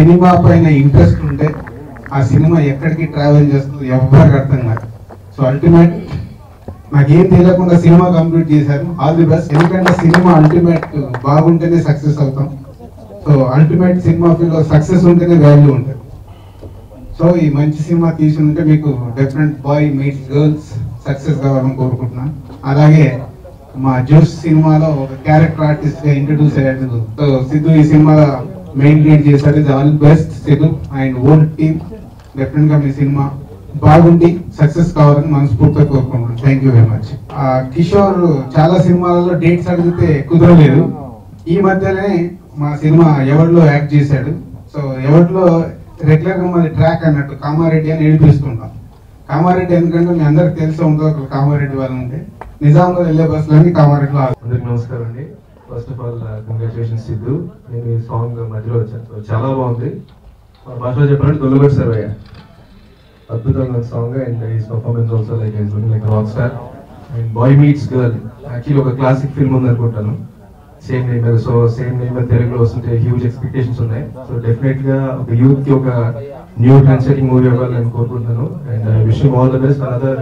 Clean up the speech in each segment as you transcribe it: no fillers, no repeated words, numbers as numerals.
Cinema పైన interest ఉంటే ఆ సినిమా ఎక్కడికి ట్రావెల్ చేస్తుందో ఎవరికి అర్థం కాదు. సో అల్టిమేట్ నాకేం తెలియకుండా సినిమా కంప్లీట్ చేశారు. All the best. ఎందుకంటే సినిమా అల్టిమేట్ బాగుంటేనే సక్సెస్ అవుతాం. సో అల్టిమేట్ సినిమా ఫీల్డ్లో సక్సెస్ ఉంటేనే వాల్యూ ఉంటుంది. సో ఈ మంచి సినిమా తీసి ఉంటే మీకు different boy meets girls success కావాలని కోరుకుంటున్నాను. అలాగే మా జోష్ సినిమాలో ఒక క్యారెక్టర్ ఆర్టిస్ట్ గా ఇంట్రడ్యూస్ అయ్యాడు. సో సిద్ధు ఈ సినిమా మెయిన్ లీడ్ చేశాడు. ఇది all best Siddhu and old team. Definite గా మీ సినిమా బాగుండి సక్సెస్ కావాలని మనస్ఫూర్తిగా కోరుకుంటున్నాను. Thank you very much. Kishore చాలా సినిమాలలో డేట్స్ అడిగితే కుదరలేదు. ఈ మధ్యనే మా సినిమా ఎవరిలో యాక్ట్ చేశాడు. సో ఎవరిలో రెగ్యులర్ గా మరి ట్రాక్ అన్నట్టు కామారెడ్డి అని ఏడిపిస్తుంటాం. కామారెడ్డి ఎందుకంటే మీ అందరికి తెలిసి ఉంటుంది. ఒక కామారెడ్డి వాళ్ళు ఉంటే నిజాంలో వెళ్ళే బస్సులన్నీ కామారెడ్డిలో. అందరికి నమస్కారం అండి. First of all congratulations Siddhu. నేను ఈ సాంగ్ మధ్యలో వచ్చాను, చాలా బాగుంది. మా భాషలో చెప్పాలంటే దొల్లగొట్టు సార్ అయ్యా, అద్భుతంగా song. And his performance also like his looking like rock star. And boy meets girl actually ఒక క్లాసిక్ ఫిల్మ్ ఉంది అనుకుంటాను. Same name so same name తెలుగులో వస్తుంటే హ్యూజ్ ఎక్స్పెక్టేషన్స్ ఉన్నాయి. సో డెఫినెట్ గా ఒక యూత్ కి ఒక న్యూ ట్రెండ్ సెట్టింగ్ మూవీ అవ్వాలని కోరుకుంటున్నాను. And I wish him all the best. Another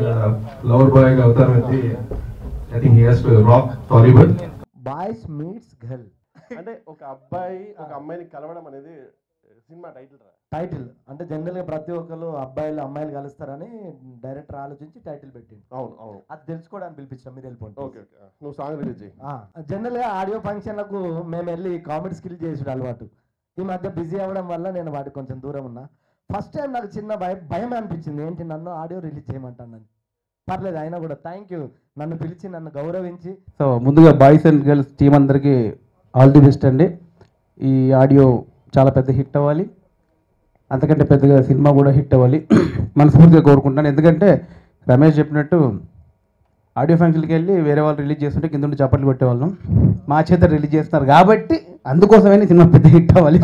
lover boy గా అవతారం అయితే I think he has to rock Hollywood. Boys meets girl అంటే ఒక అబ్బాయి ఒక అమ్మాయిని కలవడం అనేది సినిమా టైటిల్ అంటే జనరల్ గా ప్రతి ఒక్కరు అబ్బాయిలు అమ్మాయిలు కలుస్తారని డైరెక్టర్ ఆలోచించి టైటిల్ పెట్టింది. అవును అవును, అది తెలుసుకోవడానికి పిలిపించాం, మీరు వెళ్ళిపోండి. ఓకే ఓకే, నువ్వు సాంగ్ రిలీజ్ చేయి. జనరల్ గా ఆడియో ఫంక్షన్లకు మేము వెళ్ళి కామెడీ స్కిల్ చేసుడు అలవాటు. ఈ మధ్య బిజీ అవ్వడం వల్ల నేను వాటికి కొంచెం దూరం ఉన్నా. ఫస్ట్ టైం నాకు చిన్న భయం అనిపించింది, ఏంటి నన్ను ఆడియో రిలీజ్ చేయమంటానని. పర్లేదు, అయినా కూడా థ్యాంక్ యూ నన్ను పిలిచి నన్ను గౌరవించి. సో ముందుగా బాయ్స్ అండ్ గర్ల్స్ టీం అందరికీ ఆల్ ది బెస్ట్ అండి. ఈ ఆడియో చాలా పెద్ద హిట్ అవ్వాలి, అంతకంటే పెద్దగా సినిమా కూడా హిట్ అవ్వాలి మనస్ఫూర్తిగా కోరుకుంటాను. ఎందుకంటే రమేష్ చెప్పినట్టు ఆడియో ఫంక్షన్కి వెళ్ళి వేరే వాళ్ళు రిలీజ్ చేస్తుంటే కింద నుండి చప్పట్లు కొట్టేవాళ్ళం. మా చేత రిలీజ్ చేస్తున్నారు కాబట్టి అందుకోసమే సినిమా పెద్ద హిట్ అవ్వాలి.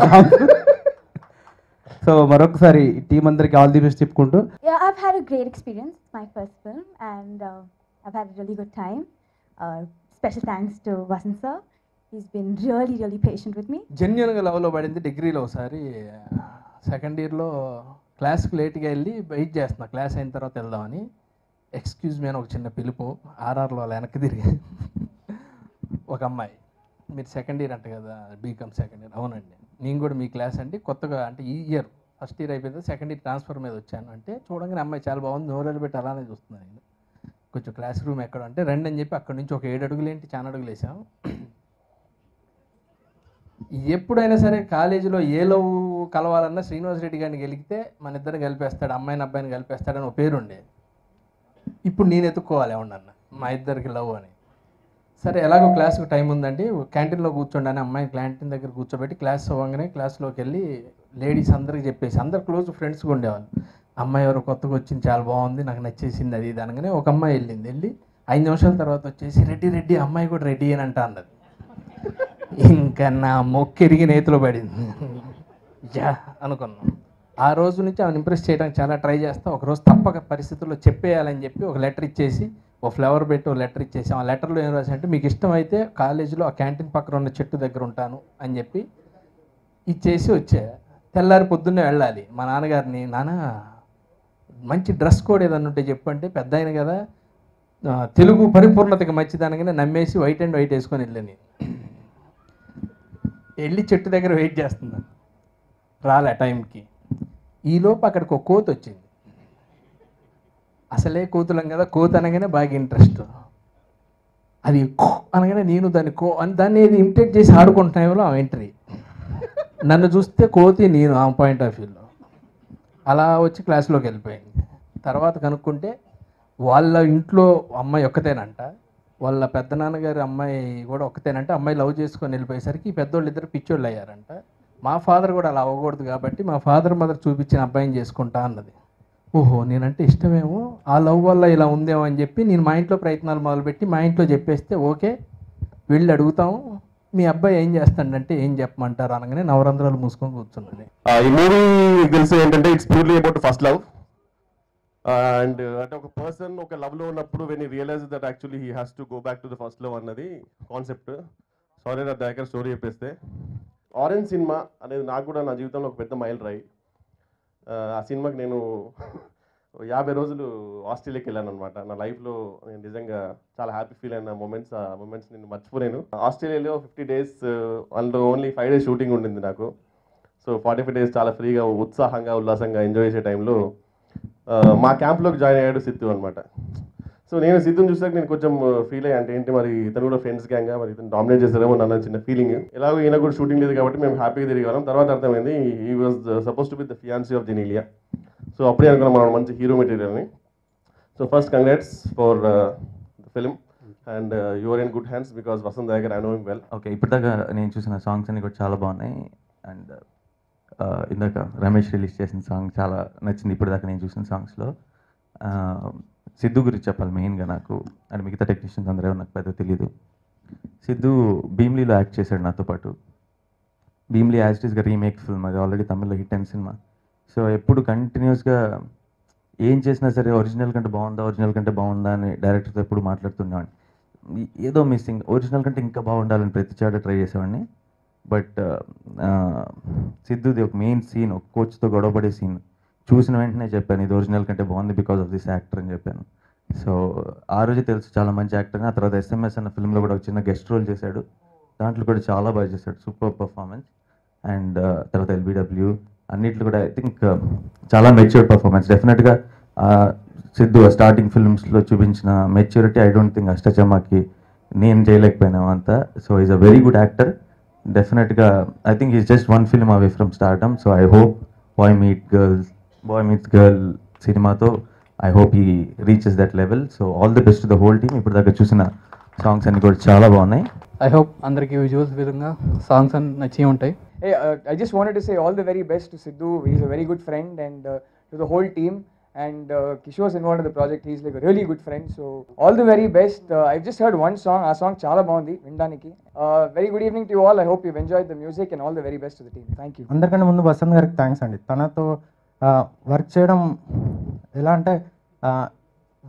సో మరొకసారి టీం అందరికీ ఆల్ ది బెస్ట్ చెప్పుకుంటూ. Yeah, I've had a great experience. It's my first film and I've had a really good time. Special thanks to Vasan sir. He's been really patient with me. జెన్యున్గా లెవెల్లో పడింది. డిగ్రీలో ఒకసారి second ఇయర్లో క్లాస్కి లేట్గా వెళ్ళి వెయిట్ చేస్తున్నా, క్లాస్ అయిన తర్వాత వెళ్దామని. ఎక్స్క్యూజ్ మీ అని ఒక చిన్న పిలుపు. ఆర్ఆర్లో అలా వెనక్కి తిరిగి ఒక అమ్మాయి, మీరు సెకండ్ ఇయర్ అంట కదా, బీకామ్ సెకండ్ ఇయర్. అవునండి, నేను కూడా మీ క్లాస్ అండి, కొత్తగా అంటే ఈ ఇయర్ ఫస్ట్ ఇయర్ అయిపోయింది, సెకండ్ ఇయర్ ట్రాన్స్ఫర్ మీద వచ్చాను అంటే చూడంగానే అమ్మాయి చాలా బాగుంది, నోరేళ్ళు పెట్టి అలానే చూస్తున్నాను. నేను కొంచెం క్లాస్ రూమ్ ఎక్కడ అంటే రండి అని చెప్పి అక్కడి నుంచి ఒక 7 అడుగులు ఏంటి చాలా అడుగులు వేసాం. ఎప్పుడైనా సరే కాలేజీలో ఏ లవ్ కలవాలన్నా శ్రీనివాస్ రెడ్డి గారిని గెలిగితే మన ఇద్దరిని కలిపేస్తాడు, అమ్మాయిని అబ్బాయిని కలిపేస్తాడని ఒక పేరు ఉండేది. ఇప్పుడు నేను ఎత్తుక్కోవాలి ఏమన్నా మా ఇద్దరికి లవ్ అని. సరే ఎలాగో క్లాస్కి టైం ఉందండి, క్యాంటీన్లో కూర్చోండి అని అమ్మాయిని క్యాంటీన్ దగ్గర కూర్చోబెట్టి క్లాస్ అవ్వగానే క్లాస్లోకి వెళ్ళి లేడీస్ అందరికి చెప్పేసి, అందరు క్లోజ్ ఫ్రెండ్స్గా ఉండేవాళ్ళు, అమ్మాయి ఎవరు కొత్తగా వచ్చింది చాలా బాగుంది నాకు నచ్చేసింది అది ఇది అనగానే ఒక అమ్మాయి వెళ్ళి 5 నిమిషాల తర్వాత వచ్చేసి రెడ్డి అమ్మాయి కూడా రెడీ అని అంట అన్నది. ఇంకా నా మొక్కెరిగి నేతిలో పడింది. యా అనుకున్నాం. ఆ రోజు నుంచి ఆమెను ఇంప్రెస్ చేయడానికి చాలా ట్రై చేస్తా. ఒకరోజు తప్పక పరిస్థితుల్లో చెప్పేయాలని చెప్పి ఒక లెటర్ ఇచ్చేసి, ఒక ఫ్లవర్ పెట్టి ఒక లెటర్ ఇచ్చేసి, ఆ లెటర్లో ఏం రాశానంటే మీకు ఇష్టమైతే కాలేజీలో ఆ క్యాంటీన్ పక్కన ఉన్న చెట్టు దగ్గర ఉంటాను అని చెప్పి ఇచ్చేసి వచ్చే. తెల్లారి పొద్దున్నే వెళ్ళాలి. మా నాన్నగారిని, నాన్న మంచి డ్రెస్ కోడ్ ఏదన్నా ఉంటే చెప్పంటే, పెద్ద అయిన కదా తెలుగు పరిపూర్ణతకి మంచిదనగానే నమ్మేసి వైట్ అండ్ వైట్ వేసుకొని వెళ్ళాను. వెళ్ళి చెట్టు దగ్గర వెయిట్ చేస్తున్నాను, రాలే టైంకి. ఈలోపు అక్కడికి ఒక కోతి వచ్చింది. అసలే కోతులం కదా, కోతి అనగానే బాగా ఇంట్రెస్ట్. అది అనగానే నేను దాన్ని ఏది ఇమిటేట్ చేసి ఆడుకుంటున్నామో ఆ ఎంట్రీ. నన్ను చూస్తే కోతి నేను ఆ పాయింట్ ఆఫ్ వ్యూలో అలా వచ్చి క్లాస్లోకి వెళ్ళిపోయింది. తర్వాత కనుక్కుంటే వాళ్ళ ఇంట్లో అమ్మాయి ఒక్కతేనంట, వాళ్ళ పెద్దనాన్నగారి అమ్మాయి కూడా ఒక్కతేనంటే. అమ్మాయి లవ్ చేసుకొని వెళ్ళిపోయేసరికి ఈ పెద్దోళ్ళు ఇద్దరు పిచ్చోళ్ళు అయ్యారంట. మా ఫాదర్ కూడా అలా అవ్వకూడదు కాబట్టి మా ఫాదర్ మదర్ చూపించిన అబ్బాయిని చేసుకుంటా అన్నది. ఓహో నేనంటే ఇష్టమేమో, ఆ లవ్ వల్ల ఇలా ఉందేమో అని చెప్పి నేను మా ఇంట్లో ప్రయత్నాలు మొదలుపెట్టి మా ఇంట్లో చెప్పేస్తే ఓకే వెళ్ళి అడుగుతాము మీ అబ్బాయి ఏం చేస్తాడంటే ఏం చెప్పమంటారు అనగానే నవరంధ్రాలు మూసుకొని కూర్చున్నది. ఈ మూవీ తెలిసి ఏంటంటే it's purely about first love. And అంటే ఒక పర్సన్ ఒక లవ్లో ఉన్నప్పుడు when he realize that actually he has to go back to the first love అన్నది కాన్సెప్ట్. సారీ నా దగ్గర స్టోరీ చెప్పేస్తే ఆరెంజ్ సినిమా అనేది నాకు కూడా నా జీవితంలో ఒక పెద్ద మైల్ రాయి. ఆ సినిమాకి నేను 50 రోజులు ఆస్ట్రేలియాకి వెళ్ళాను అనమాట. నా లైఫ్లో నేను నిజంగా చాలా హ్యాపీ ఫీల్ అయిన మూమెంట్స్, ఆ మూమెంట్స్ నేను మర్చిపోలేను. ఆస్ట్రేలియాలో 50 days, అందులో ఓన్లీ 5 days షూటింగ్ ఉండింది నాకు. సో 45 days చాలా ఫ్రీగా, ఉత్సాహంగా, ఉల్లాసంగా ఎంజాయ్ చేసే టైంలో మా క్యాంప్లోకి జాయిన్ అయ్యాడు సిద్ధు అనమాట. సో నేను సిద్ధుని చూసాక నేను కొంచెం ఫీల్ అయ్యా, అంటే ఏంటి మరి ఇతను కూడా ఫ్రెండ్స్ గ్యాంగ్గా, మరి ఇతను డామినేట్ చేస్తారేమో అన్న చిన్న ఫీలింగ్. ఎలాగో ఈయన కూడా షూటింగ్ లేదు కాబట్టి మేము హ్యాపీగా తిరిగాం. తర్వాత అర్థమైంది he was supposed to be the fiancee of Genelia. So అప్పుడే అనుకున్నాం మనం మంచి హీరో మెటీరియల్ని. So first congrats for the film and your in good hands because Vasanth దగ్గర I know him well. Okay, ఇప్పటిదాకా నేను చూసిన సాంగ్స్ అన్ని కూడా చాలా బాగున్నాయి. అండ్ ఇందాక రమేష్ రిలీజ్ చేసిన సాంగ్ చాలా నచ్చింది ఇప్పటిదాకా నేను చూసిన సాంగ్స్లో. సిద్ధు గురించి చెప్పాలి మెయిన్గా నాకు, అండ్ మిగతా టెక్నీషియన్స్ అందరూ నాకు పెద్ద తెలియదు. సిద్ధు భీమ్లీలో యాక్ట్ చేశాడు నాతో పాటు. భీమ్లీ యాజ్ ఇట్స్గా రీమేక్ ఫిల్మ్, అది ఆల్రెడీ తమిళ్లో హిట్ అయిన సినిమా. సో ఎప్పుడు కంటిన్యూస్గా ఏం చేసినా సరే ఒరిజినల్ కంటే బాగుందా అని డైరెక్టర్తో ఎప్పుడు మాట్లాడుతుండేవాడిని. ఏదో మిస్సింగ్, ఒరిజినల్ కంటే ఇంకా బాగుండాలని ప్రతి చాట ట్రై చేసేవాడిని. బట్ సిద్ధుది ఒక మెయిన్ సీన్, ఒక కోచ్తో గొడవపడే సీన్ చూసిన వెంటనే చెప్పాను ఇది ఒరిజినల్ కంటే బాగుంది బికాస్ ఆఫ్ దిస్ యాక్టర్ అని చెప్పాను. సో ఆ రోజు తెలుసు చాలా మంచి యాక్టర్ అని. ఆ తర్వాత SMS అన్న ఫిల్మ్లో కూడా ఒక చిన్న గెస్ట్ రోల్ చేశాడు, దాంట్లో కూడా చాలా బాగా చేశాడు, సూపర్ పర్ఫార్మెన్స్. అండ్ తర్వాత LBW అన్నిట్లో కూడా ఐ థింక్ చాలా మెచ్యూర్డ్ పర్ఫార్మెన్స్. డెఫినెట్గా సిద్ధు స్టార్టింగ్ ఫిల్మ్స్లో చూపించిన మెచ్యూరిటీ ఐ డోంట్ థింక్ అష్టచమ్మాకి నేను చేయలేకపోయినా అంతా. So is a very good actor. డెఫినెట్గా I think is just one film away from stardom. So I hope boy meets girl సినిమాతో I hope he reaches that level. So all the best to the whole team. ఇప్పుడు దాకా చూసిన songs అన్ని కూడా చాలా బాగున్నాయి. I hope అందరికీ visuals విధంగా సాంగ్స్ అన్ని నచ్చి ఉంటాయి. Hey, I just wanted to say all the very best to Sidhu. He's a very good friend, and to the whole team. And Kishore's involved in the project. He's like a really good friend. So all the very best. I've just heard one song. Our song Chala Baundi Vindaniki. Very good evening to you all. I hope you've enjoyed the music, and all the very best to the team. Thank you. అందరికంటే ముందు వసంత్ గారికి thanks అండి. తనతో work చేయడం ఎలా అంటే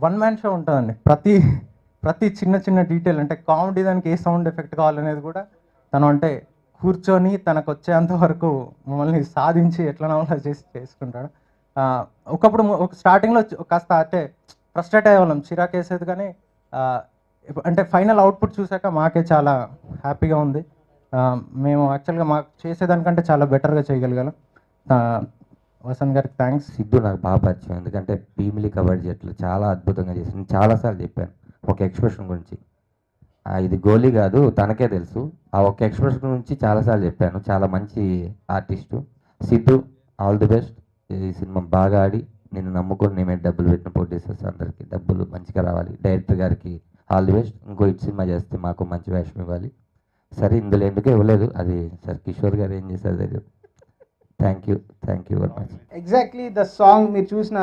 one man show ఉంటుందండి. ప్రతి చిన్న డీటెయిల్, అంటే కామెడీ దానికి ఏ సౌండ్ ఎఫెక్ట్ కావాలనేది కూడా తను అంటే కూర్చొని తనకు వచ్చేంత వరకు మమ్మల్ని సాధించి ఎట్లా చేసుకుంటాడు. ఒకప్పుడు స్టార్టింగ్లో కాస్త అంటే ఫ్రస్ట్రేట్ అయ్యేవాళ్ళం, చిరాకు వేసేది. కానీ అంటే ఫైనల్ అవుట్పుట్ చూసాక మాకే చాలా హ్యాపీగా ఉంది. మేము యాక్చువల్గా మాకు చేసేదానికంటే చాలా బెటర్గా చేయగలిగాం. వసంత్ గారికి థ్యాంక్స్. సిద్ధు నాకు బాగా పరిచయం, ఎందుకంటే భీమిలి కబడ్డీ జట్లు చాలా అద్భుతంగా చేసి నేను చాలాసార్లు చెప్పాను ఒక ఎక్స్ప్రెషన్ గురించి. ఇది గోలీ కాదు తనకే తెలుసు. ఆ ఒక ఎక్స్ప్రెషన్ గురించి చాలాసార్లు చెప్పాను. చాలా మంచి artist Siddhu. All the best. ఈ సినిమా బాగా ఆడి నేను నమ్ముకొని నేమే డబ్బులు పెట్టిన ప్రొడ్యూసర్స్ అందరికీ డబ్బులు మంచిగా రావాలి. డైరెక్టర్ గారికి ఆల్ ది బెస్ట్. ఇంకో ఇటు సినిమా చేస్తే మాకు మంచి వేషం ఇవ్వాలి. సరే ఇందులో ఎందుకు ఇవ్వలేదు, అది సార్ కిషోర్ గారు ఏం చేశారు తెలియదు. Thank you very much. Exactly the song మీరు చూసిన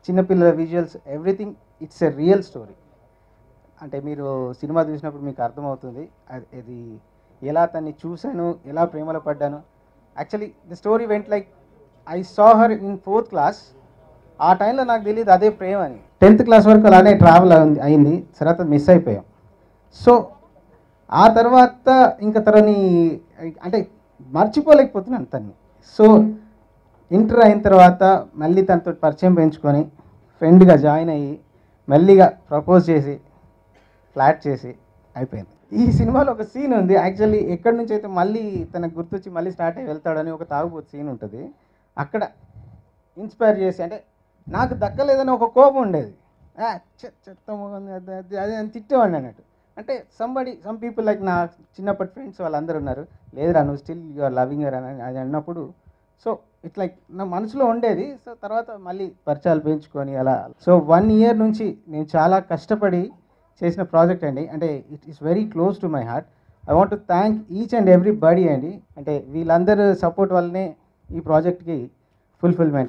చిన్నపిల్లల visuals everything it's a real story. అంటే మీరు సినిమా చూసినప్పుడు మీకు అర్థమవుతుంది అది ఎలా తన్ని చూశాను, ఎలా ప్రేమలో పడ్డాను. Actually the story vent like I saw her in 4th class. ఆ టైంలో నాకు తెలియదు అదే ప్రేమ అని. 10th class వరకు అలానే ట్రావెల్ అయింది, తర్వాత మిస్ అయిపోయాం. సో ఆ తర్వాత ఇంకా తనని అంటే మర్చిపోలేకపోతున్నాను తన్ని. సో ఇంటర్ అయిన తర్వాత మళ్ళీ తనతో పరిచయం పెంచుకొని ఫ్రెండ్గా జాయిన్ అయ్యి మెల్లిగా ప్రపోజ్ చేసి ఫ్లాట్ చేసి అయిపోయింది. ఈ సినిమాలో ఒక సీన్ ఉంది యాక్చువల్లీ, ఎక్కడి నుంచి అయితే మళ్ళీ తనకు గుర్తొచ్చి మళ్ళీ స్టార్ట్ అయ్యి వెళ్తాడని ఒక తాగుబోతు సీన్ ఉంటుంది. అక్కడ ఇన్స్పైర్ చేసి, అంటే నాకు దక్కలేదని ఒక కోపం ఉండేది, చెత్త అది అని తిట్టేవాడిని అన్నట్టు. అంటే సమ్ పీపుల్ లైక్ నా చిన్నప్పటి ఫ్రెండ్స్ వాళ్ళందరూ ఉన్నారు, లేదురా నువ్వు still you are loving her అని అది అన్నప్పుడు సో ఇట్ లైక్ నా మనసులో ఉండేది. సో తర్వాత మళ్ళీ పరిచయాలు పెంచుకొని అలా. సో 1 year నుంచి నేను చాలా కష్టపడి చేసిన ప్రాజెక్ట్ అండి. అంటే it is very close to my heart. I want to thank each and everybody అండి. అంటే వీళ్ళందరూ సపోర్ట్ వల్లనే ఈ ప్రాజెక్ట్కి ఫుల్ఫిల్మెంట్.